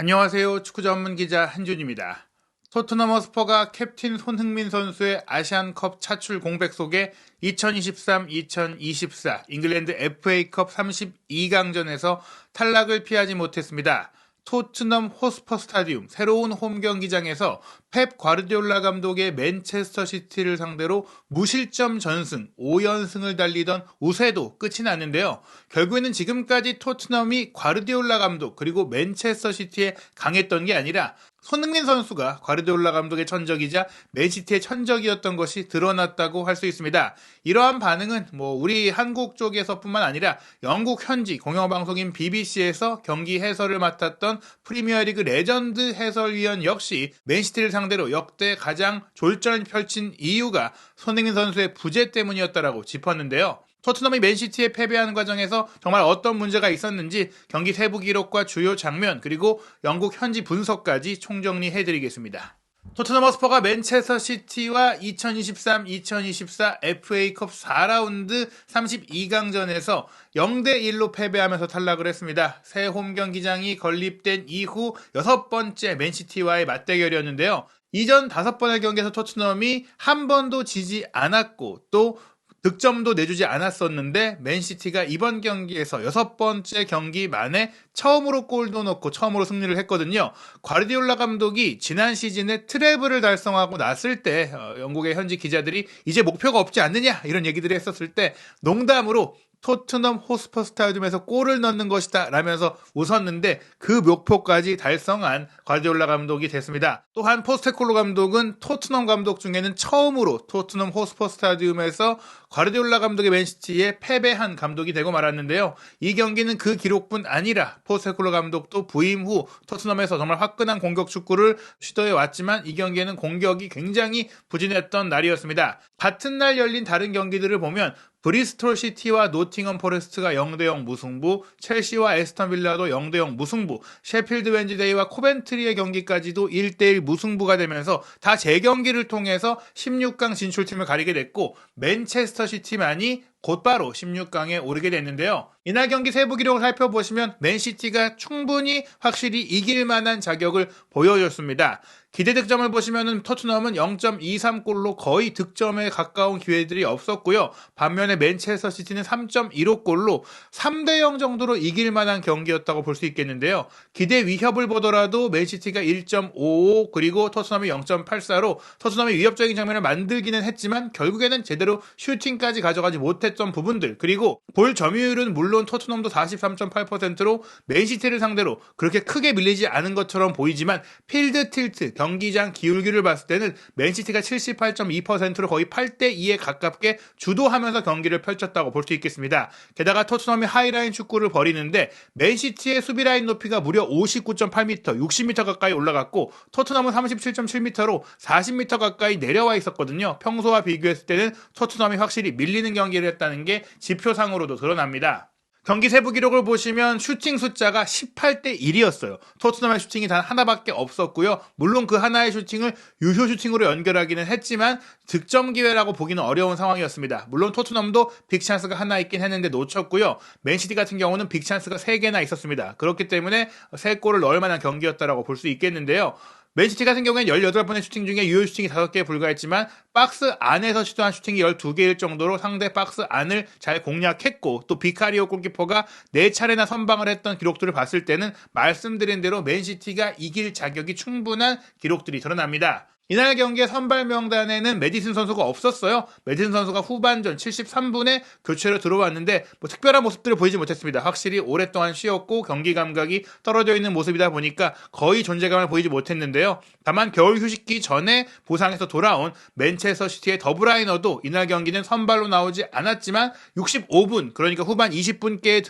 안녕하세요. 축구 전문 기자 한준입니다. 토트넘 허스퍼가 캡틴 손흥민 선수의 아시안컵 차출 공백 속에 2023-2024 잉글랜드 FA컵 32강전에서 탈락을 피하지 못했습니다. 토트넘 호스퍼 스타디움 새로운 홈 경기장에서 펩 과르디올라 감독의 맨체스터 시티를 상대로 무실점 전승 5연승을 달리던 우세도 끝이 났는데요. 결국에는 지금까지 토트넘이 과르디올라 감독 그리고 맨체스터 시티에 강했던 게 아니라 손흥민 선수가 과르디올라 감독의 천적이자 맨시티의 천적이었던 것이 드러났다고 할 수 있습니다. 이러한 반응은 우리 한국 쪽에서뿐만 아니라 영국 현지 공영방송인 BBC에서 경기 해설을 맡았던 프리미어리그 레전드 해설위원 역시 맨시티를 상대로 역대 가장 졸전을 펼친 이유가 손흥민 선수의 부재 때문이었다라고 짚었는데요. 토트넘이 맨시티에 패배하는 과정에서 정말 어떤 문제가 있었는지 경기 세부 기록과 주요 장면 그리고 영국 현지 분석까지 총정리해드리겠습니다. 토트넘 허스퍼가 맨체스터 시티와 2023-2024 FA컵 4라운드 32강전에서 0대1로 패배하면서 탈락을 했습니다. 새 홈 경기장이 건립된 이후 6번째 맨시티와의 맞대결이었는데요. 이전 5번의 경기에서 토트넘이 한 번도 지지 않았고 또 득점도 내주지 않았었는데 맨시티가 이번 경기에서 6번째 경기 만에 처음으로 골도 넣고 처음으로 승리를 했거든요. 과르디올라 감독이 지난 시즌에 트래블을 달성하고 났을 때 영국의 현지 기자들이 이제 목표가 없지 않느냐 이런 얘기들을 했었을 때 농담으로 토트넘 호스퍼 스타디움에서 골을 넣는 것이다 라면서 웃었는데 그 목표까지 달성한 과르디올라 감독이 됐습니다. 또한 포스테콜로 감독은 토트넘 감독 중에는 처음으로 토트넘 호스퍼 스타디움에서 과르디올라 감독의 맨시티에 패배한 감독이 되고 말았는데요. 이 경기는 그 기록뿐 아니라 포스테콜로 감독도 부임 후 토트넘에서 정말 화끈한 공격 축구를 시도해 왔지만 이 경기에는 공격이 굉장히 부진했던 날이었습니다. 같은 날 열린 다른 경기들을 보면 브리스톨 시티와 노팅엄 포레스트가 0대0 무승부, 첼시와 에스턴 빌라도 0대0 무승부, 셰필드 웬즈데이와 코벤트리의 경기까지도 1대1 무승부가 되면서 다 재경기를 통해서 16강 진출팀을 가리게 됐고 맨체스터 시티만이 곧바로 16강에 오르게 됐는데요. 이날 경기 세부 기록을 살펴보시면 맨시티가 충분히 확실히 이길 만한 자격을 보여줬습니다. 기대 득점을 보시면 토트넘은 0.23골로 거의 득점에 가까운 기회들이 없었고요. 반면에 맨체스터 시티는 3.15골로 3대0 정도로 이길 만한 경기였다고 볼 수 있겠는데요. 기대 위협을 보더라도 맨시티가 1.55 그리고 토트넘이 0.84로 토트넘이 위협적인 장면을 만들기는 했지만 결국에는 제대로 슈팅까지 가져가지 못했던 부분들 그리고 볼 점유율은 물론 토트넘도 43.8%로 맨시티를 상대로 그렇게 크게 밀리지 않은 것처럼 보이지만 필드 틸트 경기장 기울기를 봤을 때는 맨시티가 78.2%로 거의 8대2에 가깝게 주도하면서 경기를 펼쳤다고 볼 수 있겠습니다. 게다가 토트넘이 하이라인 축구를 벌이는데 맨시티의 수비라인 높이가 무려 59.8m, 60m 가까이 올라갔고 토트넘은 37.7m로 40m 가까이 내려와 있었거든요. 평소와 비교했을 때는 토트넘이 확실히 밀리는 경기를 했다는 게 지표상으로도 드러납니다. 경기 세부 기록을 보시면 슈팅 숫자가 18대 1이었어요. 토트넘의 슈팅이 단 하나밖에 없었고요. 물론 그 하나의 슈팅을 유효 슈팅으로 연결하기는 했지만 득점 기회라고 보기는 어려운 상황이었습니다. 물론 토트넘도 빅찬스가 하나 있긴 했는데 놓쳤고요. 맨시티 같은 경우는 빅찬스가 3개나 있었습니다. 그렇기 때문에 3골을 넣을 만한 경기였다라고 볼 수 있겠는데요. 맨시티 같은 경우에는 18번의 슈팅 중에 유효 슈팅이 5개에 불과했지만 박스 안에서 시도한 슈팅이 12개일 정도로 상대 박스 안을 잘 공략했고 또 비카리오 골키퍼가 4차례나 선방을 했던 기록들을 봤을 때는 말씀드린 대로 맨시티가 이길 자격이 충분한 기록들이 드러납니다. 이날 경기의 선발 명단에는 메디슨 선수가 없었어요. 메디슨 선수가 후반전 73분에 교체로 들어왔는데 특별한 모습들을 보이지 못했습니다. 확실히 오랫동안 쉬었고 경기 감각이 떨어져 있는 모습이다 보니까 거의 존재감을 보이지 못했는데요. 다만 겨울 휴식기 전에 부상에서 돌아온 맨체스터 시티의 더브라이너도 이날 경기는 선발로 나오지 않았지만 65분 그러니까 후반 20분께에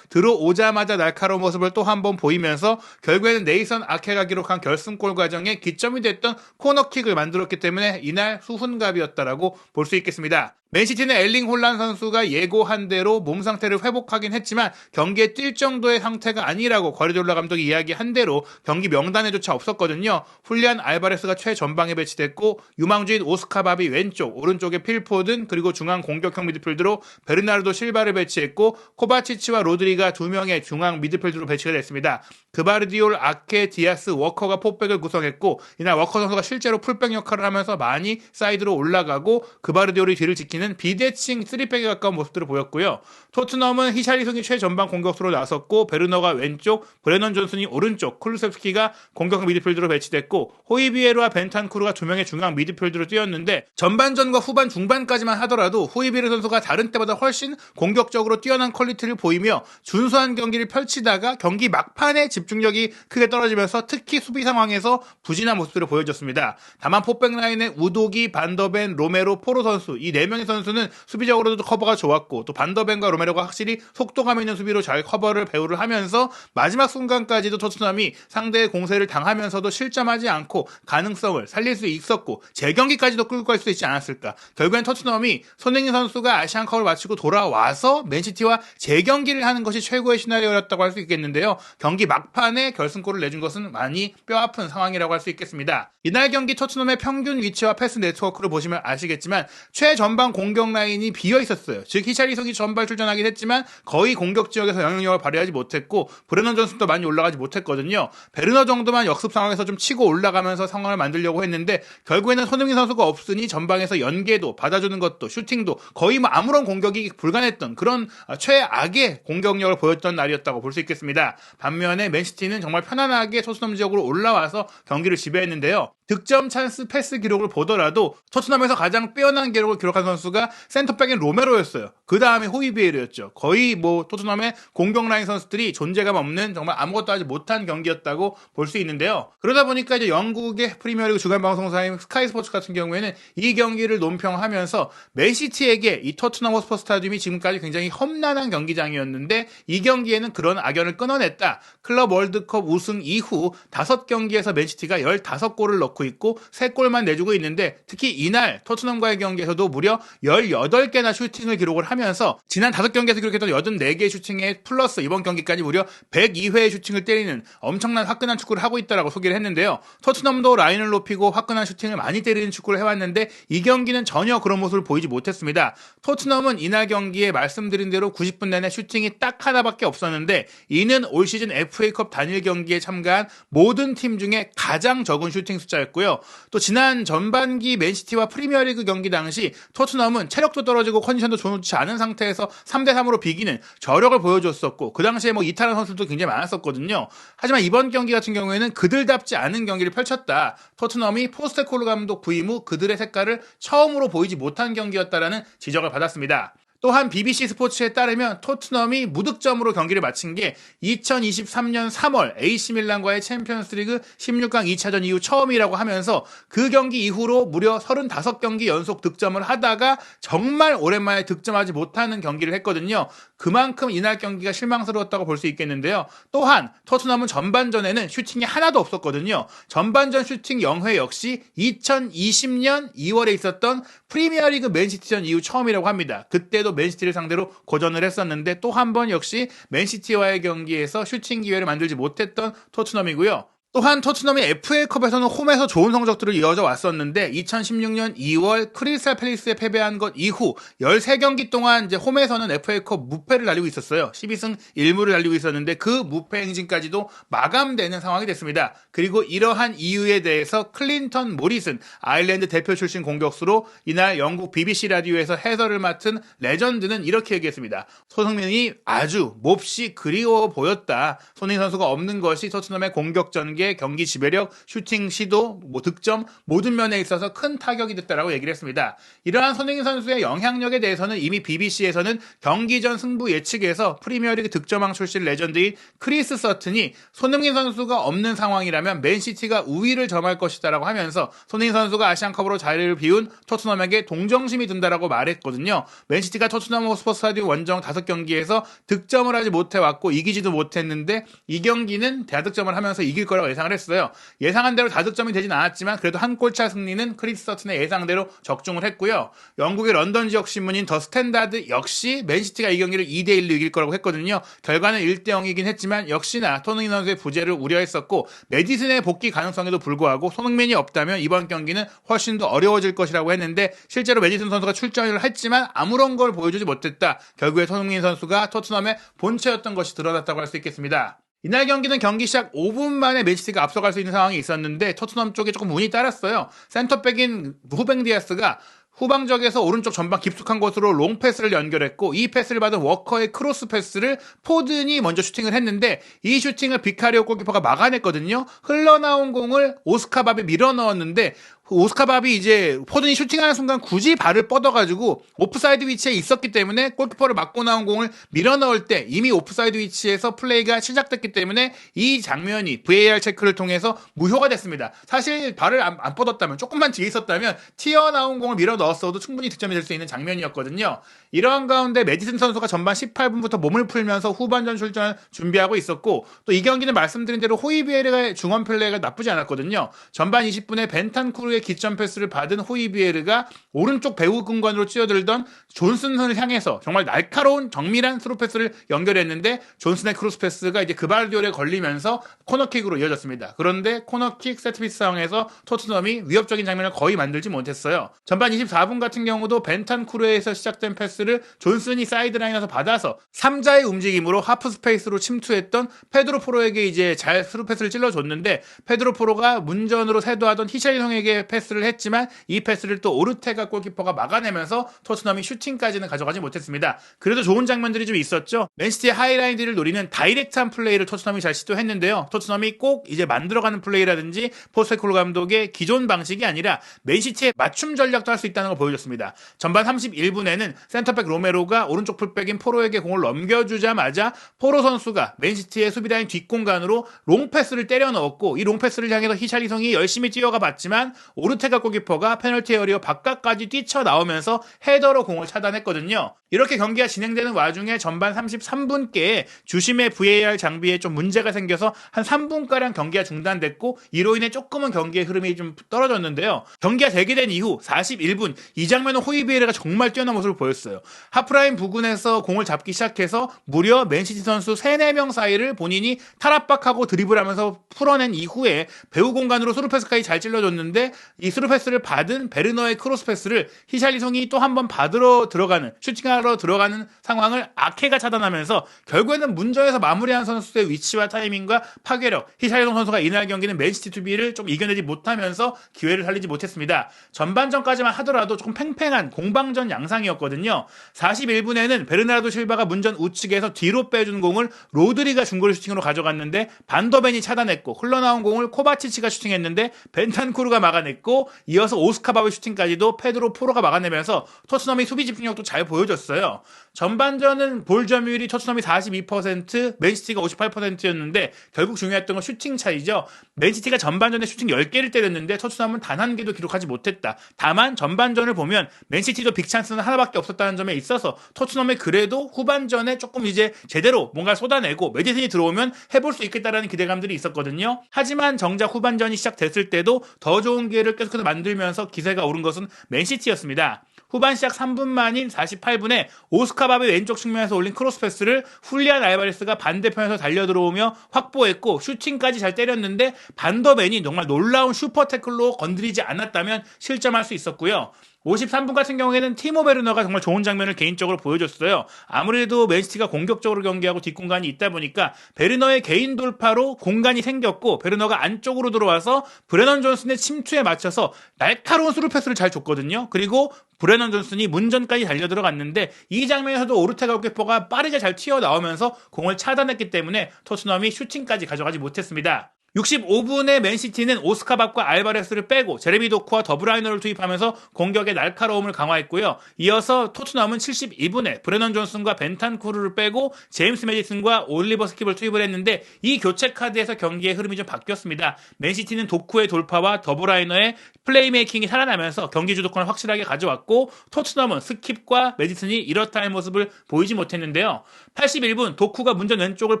들어오자마자 날카로운 모습을 또 한 번 보이면서 결국에는 네이선 아케가 기록한 결승골 과정에 기점이 됐던 코너킥을 만들었기 때문에 이날 수훈갑이었다라고 볼 수 있겠습니다. 맨시티는 엘링 홀란 선수가 예고한 대로 몸 상태를 회복하긴 했지만 경기에 뛸 정도의 상태가 아니라고 과르디올라 감독이 이야기한 대로 경기 명단에조차 없었거든요. 훌리안 알바레스가 최전방에 배치됐고 유망주인 오스카 바비 왼쪽, 오른쪽에 필포든 그리고 중앙 공격형 미드필드로 베르나르도 실바를 배치했고 코바치치와 로드리가 2명의 중앙 미드필드로 배치가 됐습니다. 그바르디올, 아케, 디아스, 워커가 포백을 구성했고 이날 워커 선수가 실제로 풀백 역할을 하면서 많이 사이드로 올라가고 그바르디올이 뒤를 지키는 비대칭 3백에 가까운 모습들을 보였고요. 토트넘은 히샬리송이 최전방 공격수로 나섰고 베르너가 왼쪽, 브레넌 존슨이 오른쪽, 쿨루셉스키가 공격형 미드필드로 배치됐고 호이비에르와 벤탄쿠르가 2명의 중앙 미드필드로 뛰었는데 전반전과 후반 중반까지만 하더라도 호이비에르 선수가 다른 때보다 훨씬 공격적으로 뛰어난 퀄리티를 보이며 준수한 경기를 펼치다가 경기 막판에 집중력이 크게 떨어지면서 특히 수비 상황에서 부진한 모습들을 보여줬습니다. 다만 포백 라인의 우도기, 반더벤, 로메로, 포로 선수 이 4명의 선수는 수비적으로도 커버가 좋았고 또 반더벤과 로메로가 확실히 속도감 있는 수비로 잘 커버를 배우를 하면서 마지막 순간까지도 토트넘이 상대의 공세를 당하면서도 실점하지 않고 가능성을 살릴 수 있었고 재경기까지도 끌고 갈 수 있지 않았을까. 결국엔 토트넘이 손흥민 선수가 아시안컵을 마치고 돌아와서 맨시티와 재경기를 하는 것이 최고의 시나리오였다고 할 수 있겠는데요. 경기 막판에 결승골을 내준 것은 많이 뼈아픈 상황이라고 할 수 있겠습니다. 이날 경기 토트넘의 평균 위치와 패스 네트워크를 보시면 아시겠지만 최전방 공격 라인이 비어 있었어요. 즉 히샬리송이 전발 출전하긴 했지만 거의 공격 지역에서 영향력을 발휘하지 못했고 브레넌 존슨도 많이 올라가지 못했거든요. 베르너 정도만 역습 상황에서 좀 치고 올라가면서 상황을 만들려고 했는데 결국에는 손흥민 선수가 없으니 전방에서 연계도 받아주는 것도 슈팅도 거의 아무런 공격이 불가능했던 그런 최악의 공격력을 보였던 날이었다고 볼 수 있겠습니다. 반면에 맨시티는 정말 편안하게 토트넘 지역으로 올라와서 경기를 지배했는데요. 득점 찬스 패스 기록을 보더라도 토트넘에서 가장 빼어난 기록을 기록한 선수가 센터백인 로메로였어요. 그 다음에 호이비에르였죠. 거의 토트넘의 공격 라인 선수들이 존재감 없는 정말 아무것도 하지 못한 경기였다고 볼 수 있는데요. 그러다 보니까 이제 영국의 프리미어리그 주간 방송사인 스카이 스포츠 같은 경우에는 이 경기를 논평하면서 맨시티에게 이 토트넘 호스퍼 스타디움이 지금까지 굉장히 험난한 경기장이었는데 이 경기에는 그런 악연을 끊어냈다. 클럽 월드컵 우승 이후 5경기에서 맨시티가 15골을 넣고 있고 3골만 내주고 있는데 특히 이날 토트넘과의 경기에서도 무려 18개나 슈팅을 기록을 하면서 지난 5경기에서 기록했던 84개의 슈팅에 플러스 이번 경기까지 무려 102회의 슈팅을 때리는 엄청난 화끈한 축구를 하고 있다라고 소개를 했는데요. 토트넘도 라인을 높이고 화끈한 슈팅을 많이 때리는 축구를 해왔는데 이 경기는 전혀 그런 모습을 보이지 못했습니다. 토트넘은 이날 경기에 말씀드린 대로 90분 내내 슈팅이 딱 하나밖에 없었는데 이는 올 시즌 FA컵 단일 경기에 참가한 모든 팀 중에 가장 적은 슈팅 숫자였고요. 또 지난 전반기 맨시티와 프리미어리그 경기 당시 토트넘은 체력도 떨어지고 컨디션도 좋지 않은 상태에서 3대3으로 비기는 저력을 보여줬었고 그 당시에 이탈한 선수도 굉장히 많았었거든요. 하지만 이번 경기 같은 경우에는 그들답지 않은 경기를 펼쳤다. 토트넘이 포스테코글루 감독 부임 후 그들의 색깔을 처음으로 보이지 못한 경기였다라는 지적을 받았습니다. 또한 BBC 스포츠에 따르면 토트넘이 무득점으로 경기를 마친 게 2023년 3월 AC밀란과의 챔피언스리그 16강 2차전 이후 처음이라고 하면서 그 경기 이후로 무려 35경기 연속 득점을 하다가 정말 오랜만에 득점하지 못하는 경기를 했거든요. 그만큼 이날 경기가 실망스러웠다고 볼 수 있겠는데요. 또한 토트넘은 전반전에는 슈팅이 하나도 없었거든요. 전반전 슈팅 0회 역시 2020년 2월에 있었던 프리미어리그 맨시티전 이후 처음이라고 합니다. 그때도 맨시티를 상대로 고전을 했었는데 또 한 번 역시 맨시티와의 경기에서 슈팅 기회를 만들지 못했던 토트넘이고요. 또한 토트넘이 FA컵에서는 홈에서 좋은 성적들을 이어져 왔었는데 2016년 2월 크리스탈 팰리스에 패배한 것 이후 13경기 동안 이제 홈에서는 FA컵 무패를 달리고 있었어요. 12승 1무를 달리고 있었는데 그 무패 행진까지도 마감되는 상황이 됐습니다. 그리고 이러한 이유에 대해서 클린턴 모리슨 아일랜드 대표 출신 공격수로 이날 영국 BBC 라디오에서 해설을 맡은 레전드는 이렇게 얘기했습니다. 손흥민이 아주 몹시 그리워 보였다. 손흥민 선수가 없는 것이 토트넘의 공격 전개 경기 지배력, 슈팅 시도, 득점 모든 면에 있어서 큰 타격이 됐다라고 얘기를 했습니다. 이러한 손흥민 선수의 영향력에 대해서는 이미 BBC에서는 경기 전 승부 예측에서 프리미어리그 득점왕 출신 레전드인 크리스 서튼이 손흥민 선수가 없는 상황이라면 맨시티가 우위를 점할 것이다라고 하면서 손흥민 선수가 아시안컵으로 자리를 비운 토트넘에게 동정심이 든다라고 말했거든요. 맨시티가 토트넘 호스퍼 스타디움 원정 5경기에서 득점을 하지 못해왔고 이기지도 못했는데 이 경기는 대득점을 하면서 이길 거라고 예상을 했어요. 예상한 대로 다득점이 되진 않았지만 그래도 한 골차 승리는 크리스 서튼의 예상대로 적중을 했고요. 영국의 런던 지역 신문인 더 스탠다드 역시 맨시티가 이 경기를 2대1로 이길 거라고 했거든요. 결과는 1대0이긴 했지만 역시나 손흥민 선수의 부재를 우려했었고 메디슨의 복귀 가능성에도 불구하고 손흥민이 없다면 이번 경기는 훨씬 더 어려워질 것이라고 했는데 실제로 메디슨 선수가 출전을 했지만 아무런 걸 보여주지 못했다. 결국에 손흥민 선수가 토트넘의 본체였던 것이 드러났다고 할 수 있겠습니다. 이날 경기는 경기 시작 5분 만에 맨시티가 앞서갈 수 있는 상황이 있었는데 토트넘 쪽에 조금 운이 따랐어요. 센터백인 후뱅 디아스가 후방적에서 오른쪽 전방 깊숙한 곳으로 롱패스를 연결했고 이 패스를 받은 워커의 크로스 패스를 포든이 먼저 슈팅을 했는데 이 슈팅을 비카리오 골키퍼가 막아냈거든요. 흘러나온 공을 오스카 밥에 밀어 넣었는데 오스카 밥이 이제 포든이 슈팅하는 순간 굳이 발을 뻗어가지고 오프사이드 위치에 있었기 때문에 골키퍼를 맞고 나온 공을 밀어 넣을 때 이미 오프사이드 위치에서 플레이가 시작됐기 때문에 이 장면이 VAR 체크를 통해서 무효가 됐습니다. 사실 발을 안 뻗었다면 조금만 뒤에 있었다면 튀어나온 공을 밀어 넣었어도 충분히 득점이 될 수 있는 장면이었거든요. 이러한 가운데 메디슨 선수가 전반 18분부터 몸을 풀면서 후반전 출전을 준비하고 있었고 또 이 경기는 말씀드린 대로 호이비에르의 중원 플레이가 나쁘지 않았거든요. 전반 20분에 벤탄쿠르의 기점 패스를 받은 호이비에르가 오른쪽 배우 공간으로 뛰어들던 존슨을 향해서 정말 날카로운 정밀한 스루 패스를 연결했는데 존슨의 크로스 패스가 이제 그바르디올에 걸리면서 코너킥으로 이어졌습니다. 그런데 코너킥 세트피스 상황에서 토트넘이 위협적인 장면을 거의 만들지 못했어요. 전반 24분 같은 경우도 벤탄쿠르에서 시작된 패스를 존슨이 사이드라인에서 받아서 3자의 움직임으로 하프 스페이스로 침투했던 페드로 포로에게 이제 잘 스루 패스를 찔러줬는데 페드로 포로가 문전으로 세도하던 히샬리송에게 패스를 했지만 이 패스를 또 오르테가 골키퍼가 막아내면서 토트넘이 슈팅까지는 가져가지 못했습니다. 그래도 좋은 장면들이 좀 있었죠. 맨시티의 하이라인들을 노리는 다이렉트한 플레이를 토트넘이 잘 시도했는데요. 토트넘이 꼭 이제 만들어가는 플레이라든지 포스테코글루 감독의 기존 방식이 아니라 맨시티의 맞춤 전략도 할 수 있다는 걸 보여줬습니다. 전반 31분에는 센터백 로메로가 오른쪽 풀백인 포로에게 공을 넘겨주자마자 포로 선수가 맨시티의 수비라인 뒷공간으로 롱패스를 때려 넣었고 이 롱패스를 향해서 히샬리송이 열심히 뛰어가 봤지만 오르테가 골키퍼가 페널티 에리어 바깥까지 뛰쳐나오면서 헤더로 공을 차단했거든요. 이렇게 경기가 진행되는 와중에 전반 33분께에 주심의 VAR 장비에 좀 문제가 생겨서 한 3분가량 경기가 중단됐고 이로 인해 조금은 경기의 흐름이 좀 떨어졌는데요. 경기가 재개된 이후 41분 이 장면은 호이비에르가 정말 뛰어난 모습을 보였어요. 하프라인 부근에서 공을 잡기 시작해서 무려 맨시티 선수 3-4명 사이를 본인이 탈압박하고 드리블하면서 풀어낸 이후에 배우 공간으로 스루패스까지 잘 찔러줬는데 이 스루패스를 받은 베르너의 크로스 패스를 히샬리송이 또 한 번 받으러 들어가는 슈팅하러 들어가는 상황을 아케가 차단하면서 결국에는 문전에서 마무리한 선수의 위치와 타이밍과 파괴력 히샬리송 선수가 이날 경기는 맨시티 투비를 좀 이겨내지 못하면서 기회를 살리지 못했습니다. 전반전까지만 하더라도 조금 팽팽한 공방전 양상이었거든요. 41분에는 베르나르도 실바가 문전 우측에서 뒤로 빼준 공을 로드리가 중거리 슈팅으로 가져갔는데 반더벤이 차단했고 흘러나온 공을 코바치치가 슈팅했는데 벤탄쿠르가 막아냈고 이어서 오스카바의 슈팅까지도 페드로 포로가 막아내면서 토트넘이 수비 집중력도 잘 보여줬어요. 전반전은 볼 점유율이 토트넘이 42%, 맨시티가 58%였는데 결국 중요했던 건 슈팅 차이죠. 맨시티가 전반전에 슈팅 10개를 때렸는데 토트넘은 단 한 개도 기록하지 못했다. 다만 전반전을 보면 맨시티도 빅찬스는 하나밖에 없었다는 점에 있어서 토트넘이 그래도 후반전에 조금 이제 제대로 뭔가 쏟아내고 메디슨이 들어오면 해볼 수 있겠다라는 기대감들이 있었거든요. 하지만 정작 후반전이 시작됐을 때도 더 좋은 기회를 계속해서 만들면서 기세가 오른 것은 맨시티였습니다. 후반 시작 3분 만인 48분에 오스카밥의 왼쪽 측면에서 올린 크로스 패스를 훌리안 알바레스가 반대편에서 달려들어오며 확보했고 슈팅까지 잘 때렸는데 반더벤이 정말 놀라운 슈퍼 태클로 건드리지 않았다면 실점할 수 있었고요. 53분 같은 경우에는 티모 베르너가 정말 좋은 장면을 개인적으로 보여줬어요. 아무래도 맨시티가 공격적으로 경기하고 뒷공간이 있다 보니까 베르너의 개인 돌파로 공간이 생겼고 베르너가 안쪽으로 들어와서 브레넌 존슨의 침투에 맞춰서 날카로운 스루 패스를 잘 줬거든요. 그리고 브레넌 존슨이 문전까지 달려들어갔는데 이 장면에서도 오르테가 골키퍼가 빠르게 잘 튀어나오면서 공을 차단했기 때문에 토트넘이 슈팅까지 가져가지 못했습니다. 65분에 맨시티는 오스카밥과 알바레스를 빼고 제레미 도쿠와 더브라이너를 투입하면서 공격의 날카로움을 강화했고요. 이어서 토트넘은 72분에 브레넌 존슨과 벤탄쿠르를 빼고 제임스 메디슨과 올리버 스킵을 투입을 했는데 이 교체 카드에서 경기의 흐름이 좀 바뀌었습니다. 맨시티는 도쿠의 돌파와 더브라이너의 플레이메이킹이 살아나면서 경기 주도권을 확실하게 가져왔고 토트넘은 스킵과 메디슨이 이렇다 할 모습을 보이지 못했는데요. 81분 도쿠가 문전 왼쪽을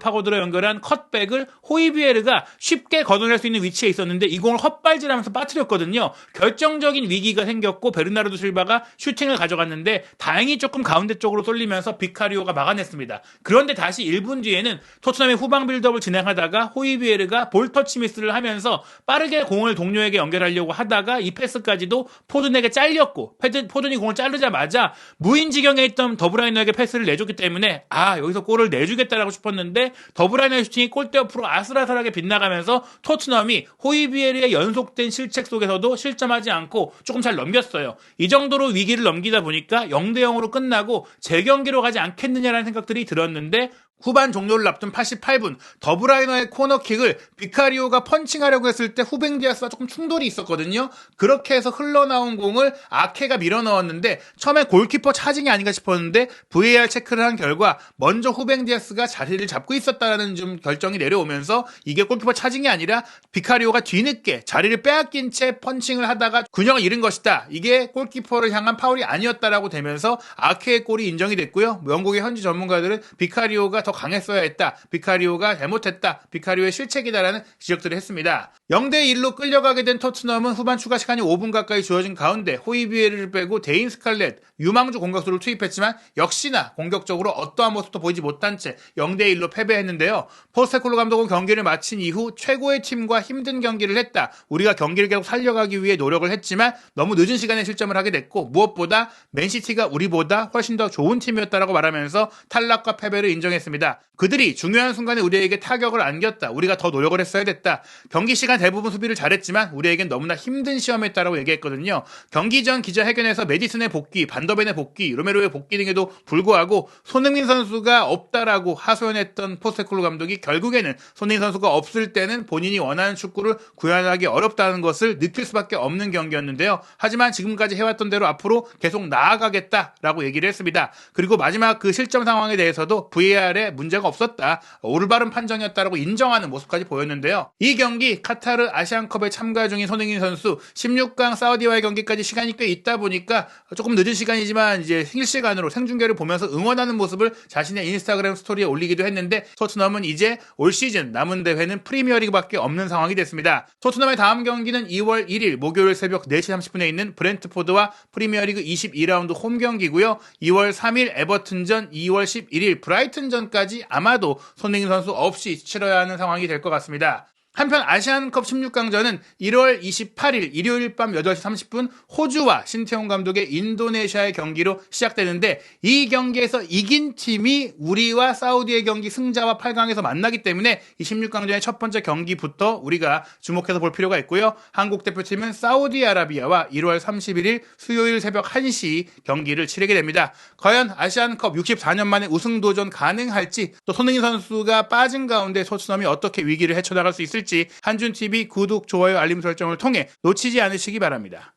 파고들어 연결한 컷백을 호이비에르가 쉽게 걷어낼 수 있는 위치에 있었는데 이 공을 헛발질하면서 빠뜨렸거든요. 결정적인 위기가 생겼고 베르나르도 실바가 슈팅을 가져갔는데 다행히 조금 가운데 쪽으로 쏠리면서 비카리오가 막아냈습니다. 그런데 다시 1분 뒤에는 토트넘의 후방 빌드업을 진행하다가 호이비에르가 볼 터치 미스를 하면서 빠르게 공을 동료에게 연결하려고 하다가 이 패스까지도 포든에게 잘렸고 포든이 공을 자르자마자 무인지경에 있던 더브라이너에게 패스를 내줬기 때문에 여기서 골을 내주겠다라고 싶었는데 더브라이너의 슈팅이 골대 옆으로 아슬아슬하게 빗나가면서 토트넘이 호이비에르의 연속된 실책 속에서도 실점하지 않고 조금 잘 넘겼어요. 이 정도로 위기를 넘기다 보니까 0대0으로 끝나고 재경기로 가지 않겠느냐라는 생각들이 들었는데 후반 종료를 앞둔 88분 더브라이너의 코너킥을 비카리오가 펀칭하려고 했을 때 후뱅 디아스와 조금 충돌이 있었거든요. 그렇게 해서 흘러나온 공을 아케가 밀어넣었는데 처음에 골키퍼 차징이 아닌가 싶었는데 VAR 체크를 한 결과 먼저 후뱅 디아스가 자리를 잡고 있었다는 좀 결정이 내려오면서 이게 골키퍼 차징이 아니라 비카리오가 뒤늦게 자리를 빼앗긴 채 펀칭을 하다가 균형을 잃은 것이다. 이게 골키퍼를 향한 파울이 아니었다라고 되면서 아케의 골이 인정이 됐고요. 영국의 현지 전문가들은 비카리오가 더 강했어야 했다. 비카리오가 잘못했다. 비카리오의 실책이다라는 지적들을 했습니다. 0대1로 끌려가게 된 토트넘은 후반 추가 시간이 5분 가까이 주어진 가운데 호이비에르를 빼고 데인 스칼렛, 유망주 공격수를 투입했지만 역시나 공격적으로 어떠한 모습도 보이지 못한 채 0대1로 패배했는데요. 포스테콜로 감독은 경기를 마친 이후 최고의 팀과 힘든 경기를 했다. 우리가 경기를 계속 살려가기 위해 노력을 했지만 너무 늦은 시간에 실점을 하게 됐고 무엇보다 맨시티가 우리보다 훨씬 더 좋은 팀이었다라고 말하면서 탈락과 패배를 인정했습니다. 그들이 중요한 순간에 우리에게 타격을 안겼다. 우리가 더 노력을 했어야 됐다. 경기 시간 대부분 수비를 잘했지만 우리에겐 너무나 힘든 시험이었다라고 얘기했거든요. 경기 전 기자회견에서 메디슨의 복귀, 반더벤의 복귀, 로메로의 복귀 등에도 불구하고 손흥민 선수가 없다라고 하소연했던 포스테콜로 감독이 결국에는 손흥민 선수가 없을 때는 본인이 원하는 축구를 구현하기 어렵다는 것을 느낄 수밖에 없는 경기였는데요. 하지만 지금까지 해왔던 대로 앞으로 계속 나아가겠다라고 얘기를 했습니다. 그리고 마지막 그 실점 상황에 대해서도 VAR에 문제가 없었다. 올바른 판정이었다라고 인정하는 모습까지 보였는데요. 이 경기 카타르 아시안컵에 참가 중인 손흥민 선수 16강 사우디와의 경기까지 시간이 꽤 있다 보니까 조금 늦은 시간이지만 이제 실시간으로 생중계를 보면서 응원하는 모습을 자신의 인스타그램 스토리에 올리기도 했는데 토트넘은 이제 올 시즌 남은 대회는 프리미어리그밖에 없는 상황이 됐습니다. 토트넘의 다음 경기는 2월 1일 목요일 새벽 4시 30분에 있는 브렌트포드와 프리미어리그 22라운드 홈 경기고요. 2월 3일 에버튼전, 2월 11일 브라이튼전까지 아마도 손흥민 선수 없이 치러야 하는 상황이 될 것 같습니다. 한편 아시안컵 16강전은 1월 28일 일요일 밤 8시 30분 호주와 신태용 감독의 인도네시아의 경기로 시작되는데 이 경기에서 이긴 팀이 우리와 사우디의 경기 승자와 8강에서 만나기 때문에 이 16강전의 첫 번째 경기부터 우리가 주목해서 볼 필요가 있고요. 한국 대표팀은 사우디아라비아와 1월 31일 수요일 새벽 1시 경기를 치르게 됩니다. 과연 아시안컵 64년 만에 우승 도전 가능할지 또 손흥민 선수가 빠진 가운데 토트넘이 어떻게 위기를 헤쳐나갈 수 있을지 한준TV 구독, 좋아요, 알림 설정을 통해 놓치지 않으시기 바랍니다.